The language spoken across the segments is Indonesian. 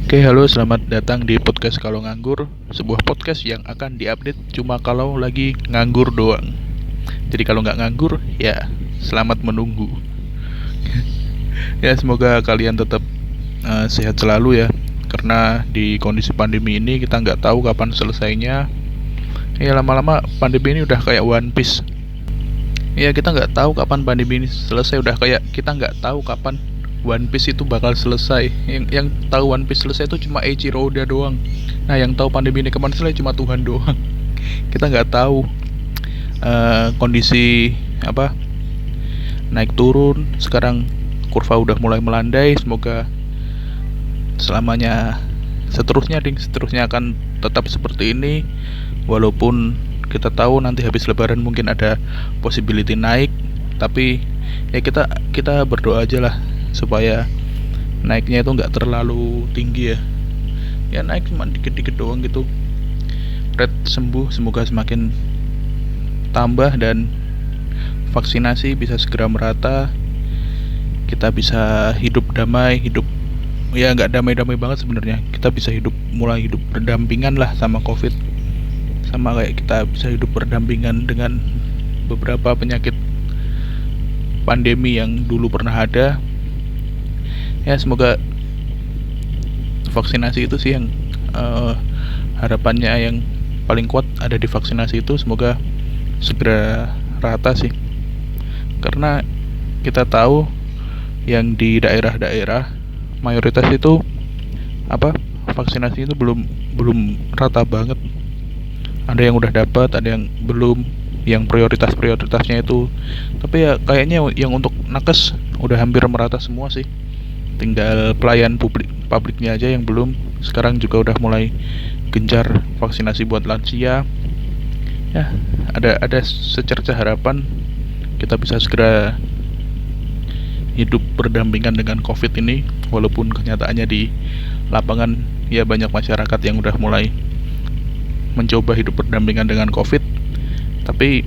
Oke, halo, selamat datang di podcast Kalau Nganggur, sebuah podcast yang akan diupdate cuma kalau lagi nganggur doang. Jadi kalau nggak nganggur, ya selamat menunggu. Ya, semoga kalian tetap sehat selalu ya. Karena di kondisi pandemi ini kita nggak tahu kapan selesainya. Ya lama-lama pandemi ini udah kayak One Piece. Ya kita nggak tahu kapan pandemi ini selesai, udah kayak kita nggak tahu kapan One Piece itu bakal selesai. Yang tahu One Piece selesai itu cuma Eiichiro Oda doang. Nah, yang tahu pandemi ini kapan selesai cuma Tuhan doang. Kita nggak tahu kondisi apa naik turun. Sekarang kurva udah mulai melandai. Semoga selamanya seterusnya akan tetap seperti ini. Walaupun kita tahu nanti habis lebaran mungkin ada possibility naik, tapi ya kita berdoa aja lah supaya naiknya itu nggak terlalu tinggi ya naik cuma dikit-dikit doang gitu. Rate sembuh semoga semakin tambah dan vaksinasi bisa segera merata, kita bisa hidup damai, hidup ya nggak damai-damai banget sebenarnya, kita bisa mulai hidup berdampingan lah sama COVID, sama kayak kita bisa hidup berdampingan dengan beberapa penyakit pandemi yang dulu pernah ada. Ya semoga vaksinasi itu sih yang harapannya yang paling kuat ada di vaksinasi itu, semoga segera rata sih. Karena kita tahu yang di daerah-daerah mayoritas itu vaksinasi itu belum rata banget. Ada yang udah dapat, ada yang belum, yang prioritasnya itu. Tapi ya kayaknya yang untuk nakes udah hampir merata semua sih. Tinggal pelayan publiknya aja yang belum. Sekarang juga udah mulai gencar vaksinasi buat lansia. Ya, ada secerca harapan kita bisa segera hidup berdampingan dengan COVID ini, walaupun kenyataannya di lapangan ya banyak masyarakat yang udah mulai mencoba hidup berdampingan dengan COVID, tapi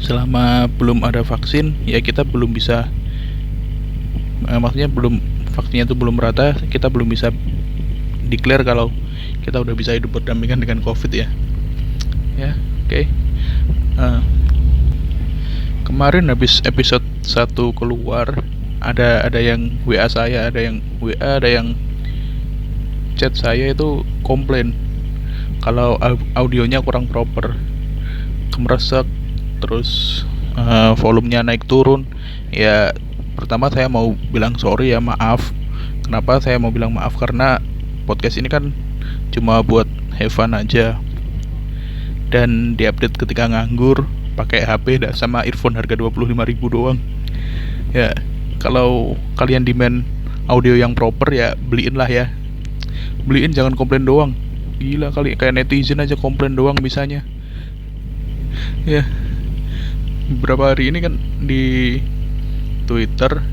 selama belum ada vaksin ya kita belum bisa maksudnya vaksinnya itu belum merata, kita belum bisa declare kalau kita udah bisa hidup berdampingan dengan COVID ya. Oke. Kemarin habis episode 1 keluar, ada yang WA saya, ada yang WA, ada yang chat saya itu komplain kalau audionya kurang proper, kemeresek, terus volumenya naik turun. Ya pertama saya mau bilang sorry ya, maaf. Kenapa saya mau bilang maaf? Karena podcast ini kan cuma buat have fun aja, dan diupdate ketika nganggur pakai HP sama earphone harga 25.000 doang. Ya kalau kalian demand audio yang proper ya beliin lah ya, beliin, jangan komplain doang. Gila kali, kayak netizen aja komplain doang bisanya. Ya, beberapa hari ini kan di Twitter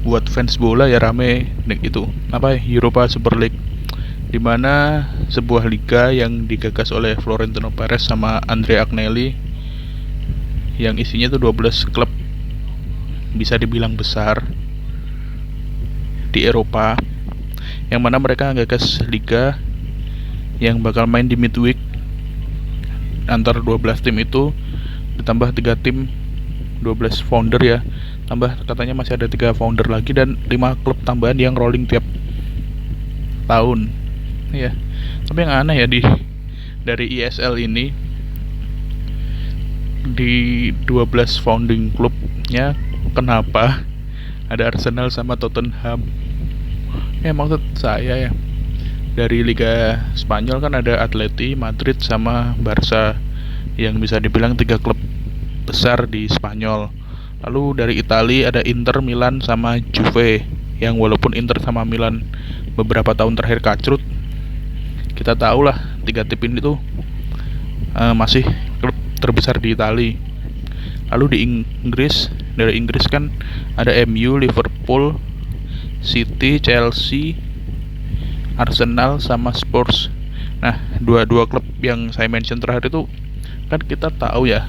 buat fans bola ya rame itu Europa Super League, dimana sebuah liga yang digagas oleh Florentino Perez sama Andrea Agnelli, yang isinya tuh 12 klub bisa dibilang besar di Eropa, yang mana mereka gagas liga yang bakal main di midweek antar 12 tim itu, ditambah 3 tim 12 founder ya, tambah katanya masih ada 3 founder lagi dan 5 klub tambahan yang rolling tiap tahun ya. Tapi yang aneh ya dari ESL ini, di 12 founding klubnya kenapa ada Arsenal sama Tottenham? Ya maksud saya ya, dari Liga Spanyol kan ada Atleti, Madrid sama Barca, yang bisa dibilang 3 klub besar di Spanyol. Lalu dari Italia ada Inter, Milan sama Juve, yang walaupun Inter sama Milan beberapa tahun terakhir kacrut, kita tahu lah 3 tim ini tuh masih klub terbesar di Italia. Lalu di dari Inggris kan ada MU, Liverpool, City, Chelsea, Arsenal sama Spurs. Nah, dua klub yang saya mention terakhir itu kan kita tahu ya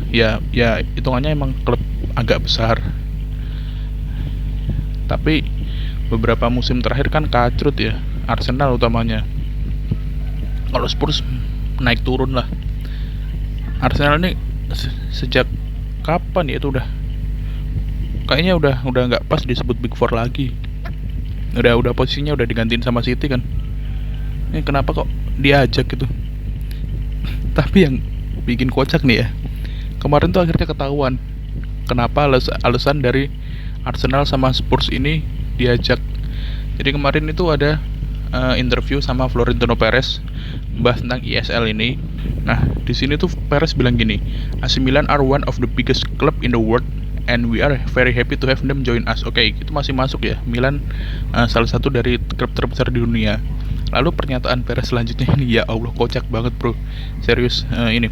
hitungannya emang klub agak besar. Tapi beberapa musim terakhir kan kacrut ya. Arsenal utamanya. Kalau Spurs naik turun lah. Arsenal ini sejak kapan ya itu kayaknya udah nggak pas disebut Big Four lagi. Udah posisinya udah digantiin sama City kan. Ini kenapa kok diajak gitu? Tapi yang bikin kocak nih ya, kemarin tuh akhirnya ketahuan kenapa alasan dari Arsenal sama Spurs ini diajak. Jadi kemarin itu ada interview sama Florentino Perez bahas tentang ESL ini. Nah, di sini tuh Perez bilang gini, AC Milan are one of the biggest club in the world and we are very happy to have them join us. Oke, itu masih masuk ya. Milan salah satu dari klub terbesar di dunia. Lalu pernyataan Perez selanjutnya ini, ya Allah, kocak banget bro. Serius, ini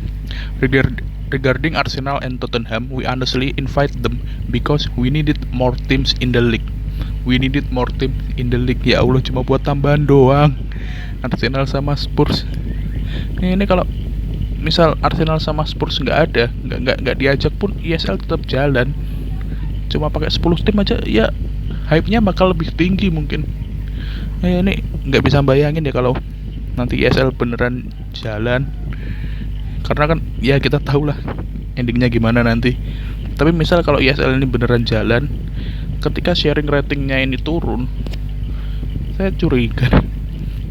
regarding Arsenal and Tottenham, we honestly invite them because we needed more teams in the league. We needed more team in the league. Ya Allah, cuma buat tambahan doang. Arsenal sama Spurs. Ini kalau misal Arsenal sama Spurs nggak diajak pun ESL tetap jalan. Cuma pakai 10 tim aja ya hype-nya bakal lebih tinggi mungkin. Ini nggak bisa bayangin ya kalau nanti ESL beneran jalan. Karena kan ya kita tahu lah endingnya gimana nanti. Tapi misal kalau ESL ini beneran jalan, ketika sharing ratingnya ini turun, saya curiga.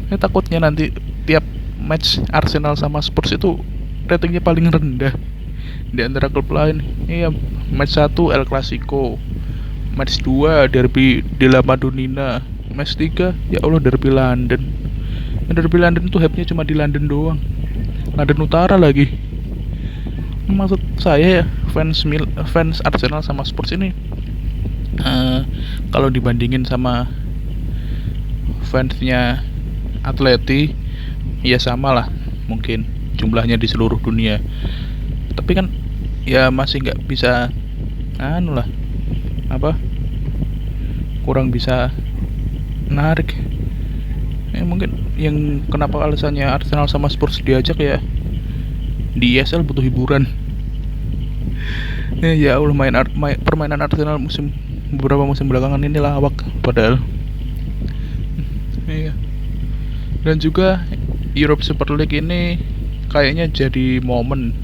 Saya takutnya nanti tiap match Arsenal sama Spurs itu ratingnya paling rendah di antara klub lain. Iya, match 1 El Clasico, match 2 Derby della Madonnina, match 3 ya Allah Derby London. Derby London tuh hype-nya cuma di London doang, London Utara lagi. Maksud saya ya, fans Arsenal sama Spurs ini kalau dibandingin sama fansnya Atleti ya sama lah mungkin jumlahnya di seluruh dunia. Tapi kan ya masih nggak bisa kurang bisa menarik. Mungkin yang kenapa alasannya Arsenal sama Spurs diajak ya, di ESL butuh hiburan. Ya Allah, permainan Arsenal beberapa musim belakangan ini lawak padahal. Iya. Dan juga Europe Super League ini kayaknya jadi momen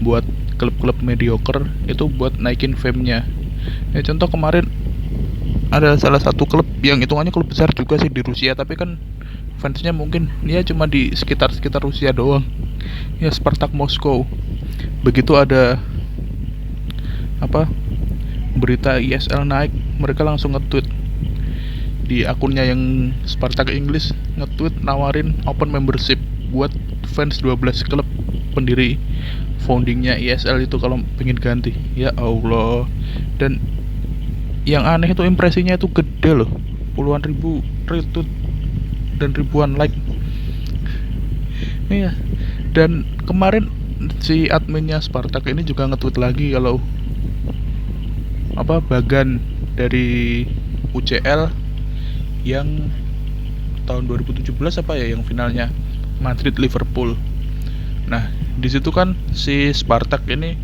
buat klub-klub mediocre itu buat naikin fame-nya. Ya contoh kemarin ada salah satu klub yang hitungannya klub besar juga sih di Rusia, tapi kan fansnya mungkin ya cuma di sekitar Rusia doang. Ya Spartak Moskow. Begitu ada berita ESL naik, mereka langsung nge-tweet di akunnya yang Spartak English, nge-tweet nawarin open membership buat fans 12 klub pendiri foundingnya ESL itu kalau pengen ganti. Ya Allah. Dan yang aneh itu impresinya itu gede loh, puluhan ribu retweet dan ribuan like. Iya. Dan kemarin si adminnya Spartak ini juga nge-tweet lagi kalau bagan dari UCL yang tahun 2017 yang finalnya Madrid Liverpool. Nah, di situ kan si Spartak ini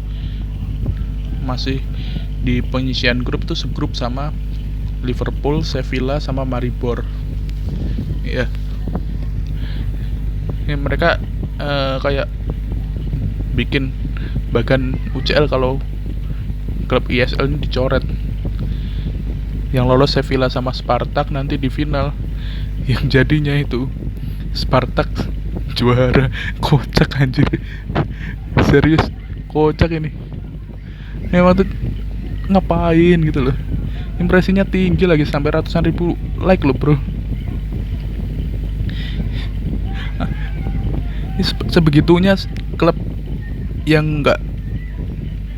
masih di penyisian grup itu segrup sama Liverpool, Sevilla sama Maribor. Iya. Ini mereka kayak bikin bagan UCL kalau klub ESL ini dicoret. Yang lolos Sevilla sama Spartak nanti di final. Yang jadinya itu Spartak juara. Kocak anjir. Serius, kocak ini. Emang tuh ngapain gitu loh. Impresinya tinggi lagi sampai ratusan ribu like loh bro. Sebegitunya klub yang nggak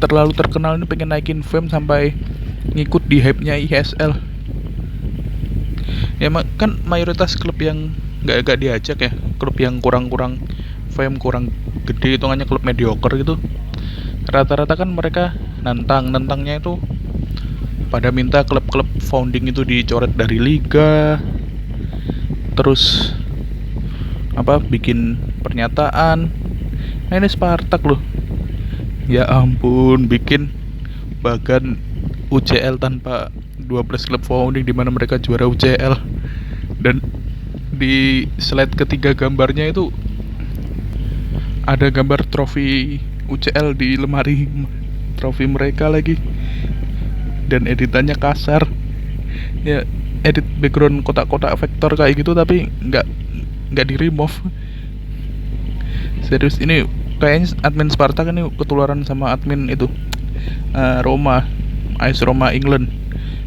terlalu terkenal ini pengen naikin fame sampai ngikut di hype-nya ESL. Ya kan mayoritas klub yang nggak diajak ya, klub yang kurang fame, kurang gede, hitungannya klub mediocre gitu. Rata-rata kan mereka nantangnya itu pada minta klub-klub founding itu dicoret dari liga, terus bikin pernyataan. Nah ini Spartak loh, ya ampun, bikin bagan UCL tanpa 12 klub founding di mana mereka juara UCL, dan di slide ketiga gambarnya itu ada gambar trofi UCL di lemari trofi mereka lagi, dan editannya kasar ya, edit background kotak-kotak vektor kayak gitu tapi nggak di remove. Serius, ini kayaknya admin Spartak ini ketularan sama admin itu Roma, AS Roma England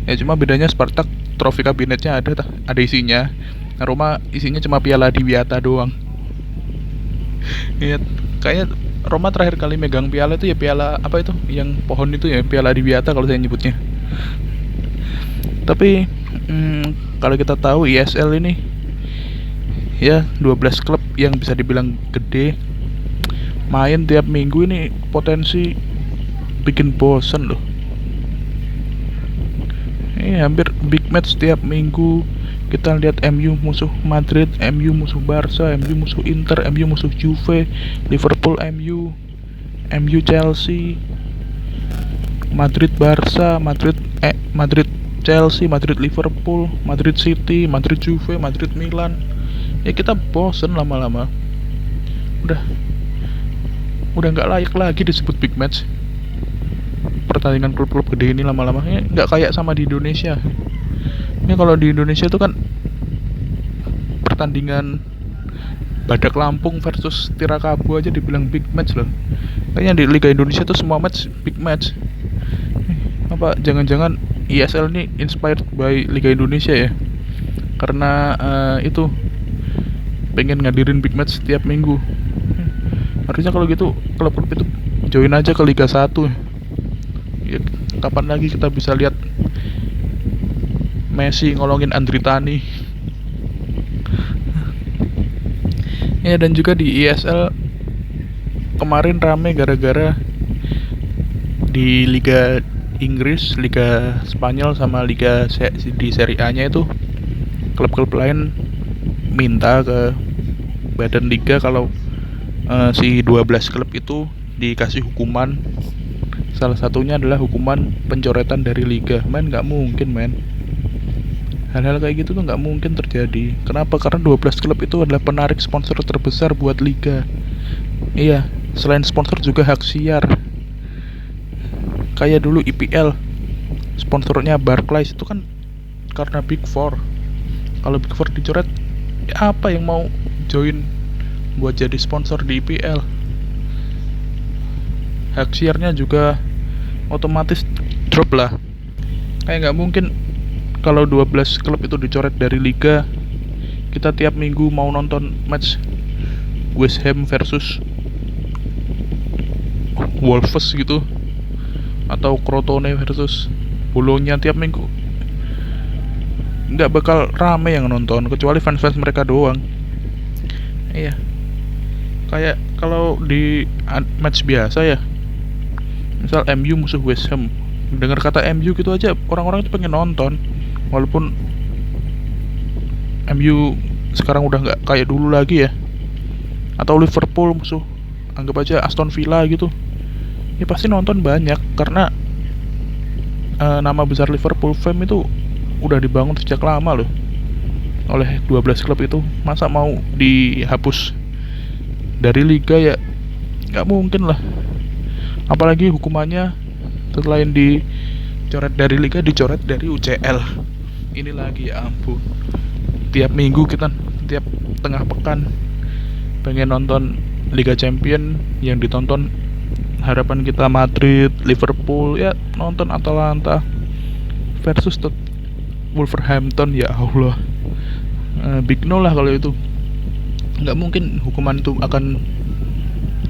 ya, cuma bedanya Spartak trofi kabinetnya ada isinya, Roma isinya cuma piala Diwiata doang. Ya, kayak Roma terakhir kali megang piala itu ya piala apa itu yang pohon itu ya, piala Diwiata kalau saya nyebutnya. Tapi kalau kita tahu ISL ini ya 12 klub yang bisa dibilang gede main tiap minggu, ini potensi bikin bosen loh. Ini hampir big match tiap minggu. Kita lihat MU musuh Madrid, MU musuh Barca, MU musuh Inter, MU musuh Juve, Liverpool MU, MU Chelsea, Madrid Barca, Madrid Chelsea, Madrid Liverpool, Madrid City, Madrid Juve, Madrid Milan. Ya kita bosen lama-lama. Udah nggak layak lagi disebut big match. Pertandingan klub-klub gede ini lama-lama nggak kayak sama di Indonesia. Ini kalau di Indonesia itu kan pertandingan Badak Lampung versus Tirakabu aja dibilang big match loh. Kayaknya di Liga Indonesia tuh semua match big match. Apa jangan-jangan ISL ini inspired by Liga Indonesia ya? Karena itu pengen ngadirin big match setiap minggu. Harusnya kalau gitu klub-klub itu join aja ke Liga 1. Ya, kapan lagi kita bisa lihat Messi ngolongin Andri Tani. Ya, dan juga di ISL kemarin rame gara-gara di Liga Inggris, Liga Spanyol sama Liga di Serie A-nya itu klub-klub lain minta ke badan liga kalau si 12 klub itu dikasih hukuman. Salah satunya adalah hukuman pencoretan dari liga. Nggak mungkin hal-hal kayak gitu tuh nggak mungkin terjadi. Kenapa? Karena 12 klub itu adalah penarik sponsor terbesar buat liga. Iya, selain sponsor juga hak siar. Kayak dulu IPL, sponsornya Barclays itu kan karena Big Four. Kalau Big Four dicoret, ya apa yang mau join buat jadi sponsor di IPL? Hak siarnya juga otomatis drop lah. Kayak nggak mungkin kalau 12 klub itu dicoret dari liga, kita tiap minggu mau nonton match West Ham versus Wolves gitu, atau Crotone versus Bologna tiap minggu. Nggak bakal rame yang nonton, kecuali fans-fans mereka doang. Iya, kayak kalau di match biasa ya, misal MU musuh West Ham, dengar kata MU gitu aja orang-orang itu pengen nonton. Walaupun MU sekarang udah nggak kayak dulu lagi ya, atau Liverpool musuh, anggap aja Aston Villa gitu, ya pasti nonton banyak karena nama besar Liverpool fame itu udah dibangun sejak lama loh oleh 12 klub itu. Masa mau dihapus dari liga? Ya nggak mungkin lah. Apalagi hukumannya selain dicoret dari liga, dicoret dari UCL. Ini lagi, ya ampun, tiap minggu kita, tiap tengah pekan pengen nonton Liga Champion, yang ditonton harapan kita Madrid, Liverpool, ya nonton Atalanta versus Wolverhampton. Ya Allah, big no lah kalau itu. Nggak mungkin hukuman itu akan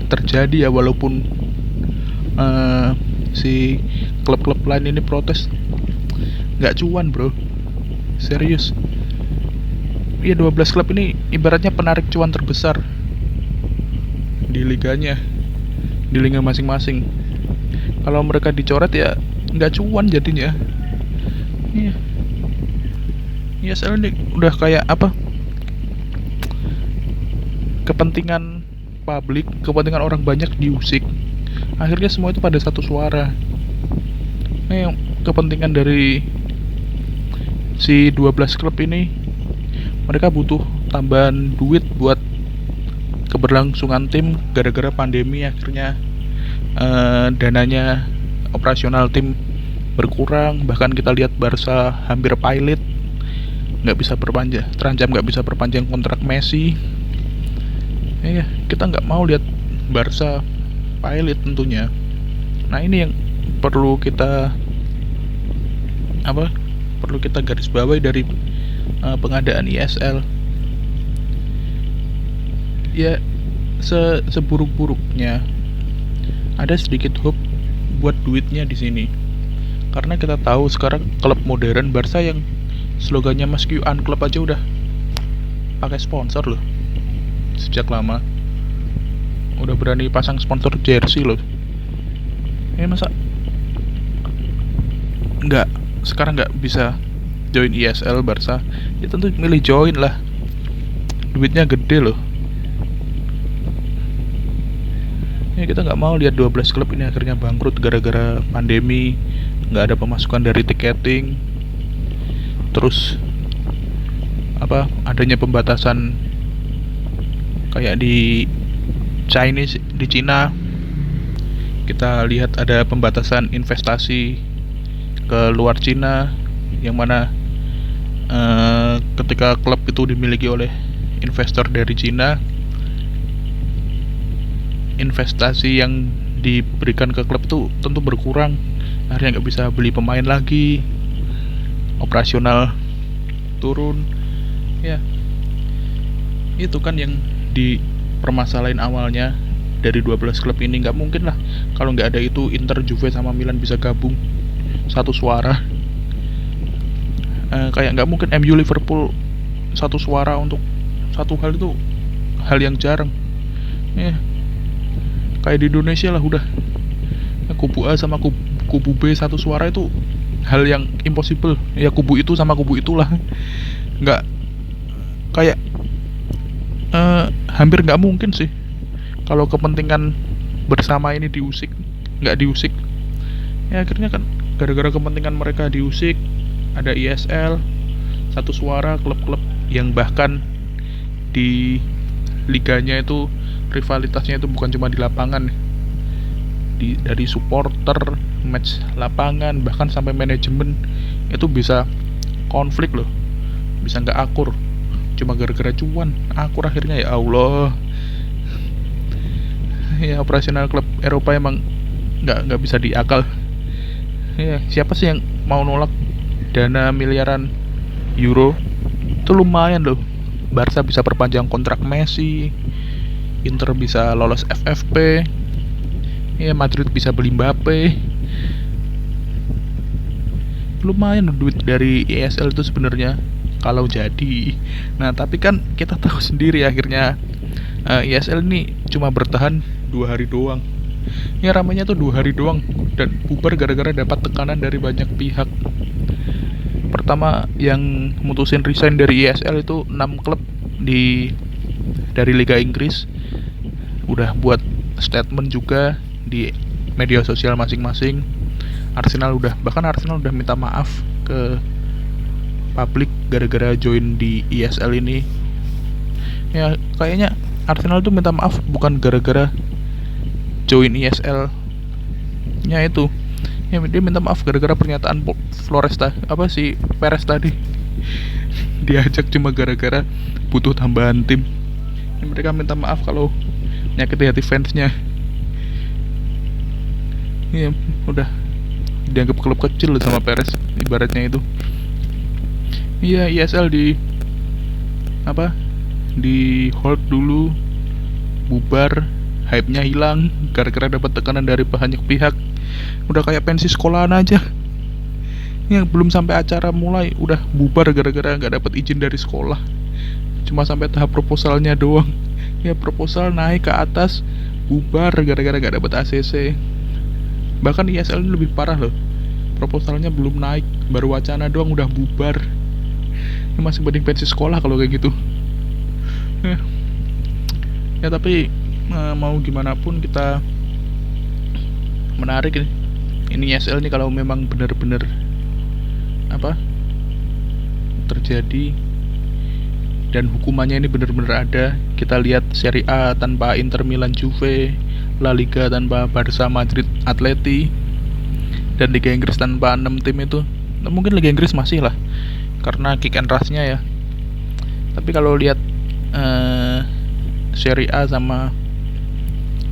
terjadi ya, walaupun si klub-klub lain ini protes. Nggak cuan bro, serius. Ya 12 klub ini ibaratnya penarik cuan terbesar di liganya, di liga masing-masing. Kalau mereka dicoret ya nggak cuan jadinya. Iya, ya soalnya udah kayak apa, kepentingan publik, kepentingan orang banyak diusik. Akhirnya semua itu pada satu suara. Nah, yang kepentingan dari si 12 klub ini, mereka butuh tambahan duit buat keberlangsungan tim. Gara-gara pandemi akhirnya dananya operasional tim berkurang. Bahkan kita lihat Barca hampir pilot, terancam nggak bisa perpanjang kontrak Messi. Kita nggak mau lihat Barca pilot tentunya. Nah, ini yang perlu kita garis bawahi dari pengadaan ISL. Ya, seburuk-buruknya ada sedikit hope buat duitnya di sini. Karena kita tahu sekarang klub modern Barca yang slogannya Mas Q Club aja udah pakai sponsor loh. Sejak lama udah berani pasang sponsor jersey loh. Masa sekarang nggak bisa join ISL Barca? Ya tentu milih join lah, duitnya gede loh. Kita nggak mau lihat 12 klub ini akhirnya bangkrut gara-gara pandemi, nggak ada pemasukan dari tiketing, terus adanya pembatasan kayak di Cina. Kita lihat ada pembatasan investasi ke luar Cina, yang mana ketika klub itu dimiliki oleh investor dari Cina, investasi yang diberikan ke klub itu tentu berkurang. Akhirnya nggak bisa beli pemain lagi, operasional turun. Ya, itu kan yang dipermasalahin awalnya. Dari 12 klub ini nggak mungkin lah kalau nggak ada itu Inter, Juve sama Milan bisa gabung satu suara. Kayak nggak mungkin MU, Liverpool satu suara untuk satu hal, itu hal yang jarang. Kayak di Indonesia lah udah, kubu A sama kubu B satu suara itu hal yang impossible. Ya kubu itu sama kubu itulah, nggak kayak hampir nggak mungkin sih kalau kepentingan bersama ini nggak diusik. Akhirnya kan gara-gara kepentingan mereka diusik, ada ISL satu suara. Klub-klub yang bahkan di liganya itu rivalitasnya itu bukan cuma di lapangan, dari supporter, match lapangan, bahkan sampai manajemen itu bisa konflik loh, bisa nggak akur cuma gara-gara cuan. Akur akhirnya, ya Allah. Ya, operasional klub Eropa emang nggak bisa diakal. Ya, siapa sih yang mau nolak dana miliaran euro? Itu lumayan loh. Barca bisa perpanjang kontrak Messi, Inter bisa lolos FFP, ya Madrid bisa beli Mbappe. Lumayan loh duit dari ESL itu sebenarnya kalau jadi. Nah, tapi kan kita tahu sendiri akhirnya ESL ini cuma bertahan 2 hari doang. Ya ramainya tuh 2 hari doang dan bubar gara-gara dapat tekanan dari banyak pihak. Pertama yang mutusin resign dari ESL itu 6 klub dari Liga Inggris. Udah buat statement juga di media sosial masing-masing. Arsenal udah minta maaf ke publik gara-gara join di ESL ini. Ya kayaknya Arsenal tuh minta maaf bukan gara-gara join ESL nya itu. Ya, dia minta maaf gara-gara pernyataan Perez tadi. Diajak cuma gara-gara butuh tambahan tim. Ya, mereka minta maaf kalau nyakiti hati fansnya. Ya udah dianggap klub kecil sama Perez ibaratnya itu. Iya, ESL di hold dulu, bubar, hype-nya hilang gara-gara dapat tekanan dari banyak pihak. Udah kayak pensi sekolahan aja. Yang belum sampai acara mulai udah bubar gara-gara nggak dapat izin dari sekolah. Cuma sampai tahap proposalnya doang. Ya proposal naik ke atas, bubar gara-gara nggak dapat ACC. Bahkan ESL ini lebih parah loh. Proposalnya belum naik, baru wacana doang udah bubar. Ini masih mending pensi sekolah kalau kayak gitu. Ya tapi mau gimana pun kita menarik ini ESL nih kalau memang benar-benar terjadi dan hukumannya ini benar-benar ada. Kita lihat Serie A tanpa Inter Milan Juve, La Liga tanpa Barca Madrid Atleti, dan Liga Inggris tanpa 6 tim itu. Nah, mungkin Liga Inggris masih lah karena kick and rush-nya ya. Tapi kalau lihat Serie A sama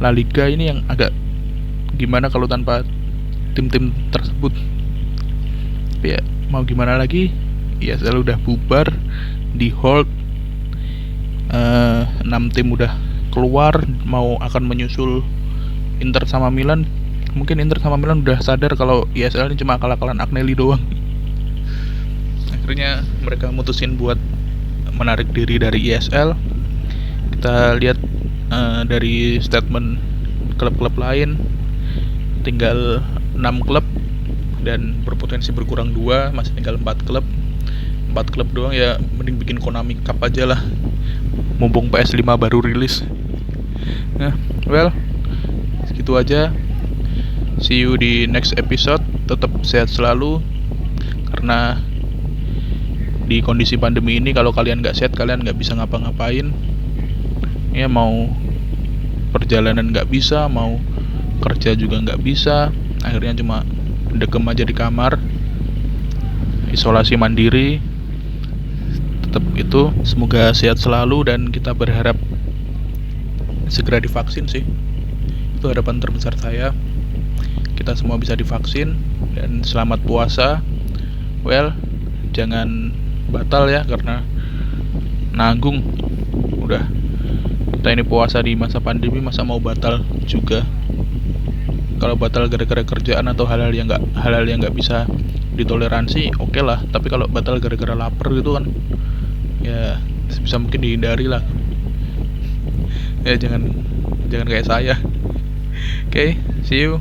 La Liga ini yang agak gimana kalau tanpa tim-tim tersebut. Tapi ya mau gimana lagi, ya selalu udah bubar, di hold, 6 tim udah keluar, mau akan menyusul Inter sama Milan. Mungkin Inter sama Milan udah sadar kalau ISL ini cuma akal-akalan Agnelli doang. Akhirnya mereka mutusin buat menarik diri dari ISL. Kita lihat dari statement klub-klub lain, tinggal 6 klub dan berpotensi berkurang 2, masih tinggal 4 klub. 4 klub doang ya, mending bikin Konami Cup aja lah, mumpung PS5 baru rilis. Nah, well, segitu aja. See you di next episode. Tetap sehat selalu, karena di kondisi pandemi ini kalau kalian nggak sehat, kalian nggak bisa ngapa-ngapain ya. Mau perjalanan nggak bisa, mau kerja juga nggak bisa, akhirnya cuma degem aja di kamar, isolasi mandiri. Tetap itu, semoga sehat selalu dan kita berharap segera divaksin sih. Itu harapan terbesar saya, kita semua bisa divaksin. Dan selamat puasa. Well, jangan batal ya, karena nanggung. Udah, kita ini puasa di masa pandemi, masa mau batal juga. Kalau batal gara-gara kerjaan atau hal-hal yang nggak bisa ditoleransi, oke lah. Tapi kalau batal gara-gara lapar gitu kan, ya sebisa mungkin dihindari lah. Ya jangan kayak saya. Oke, see you.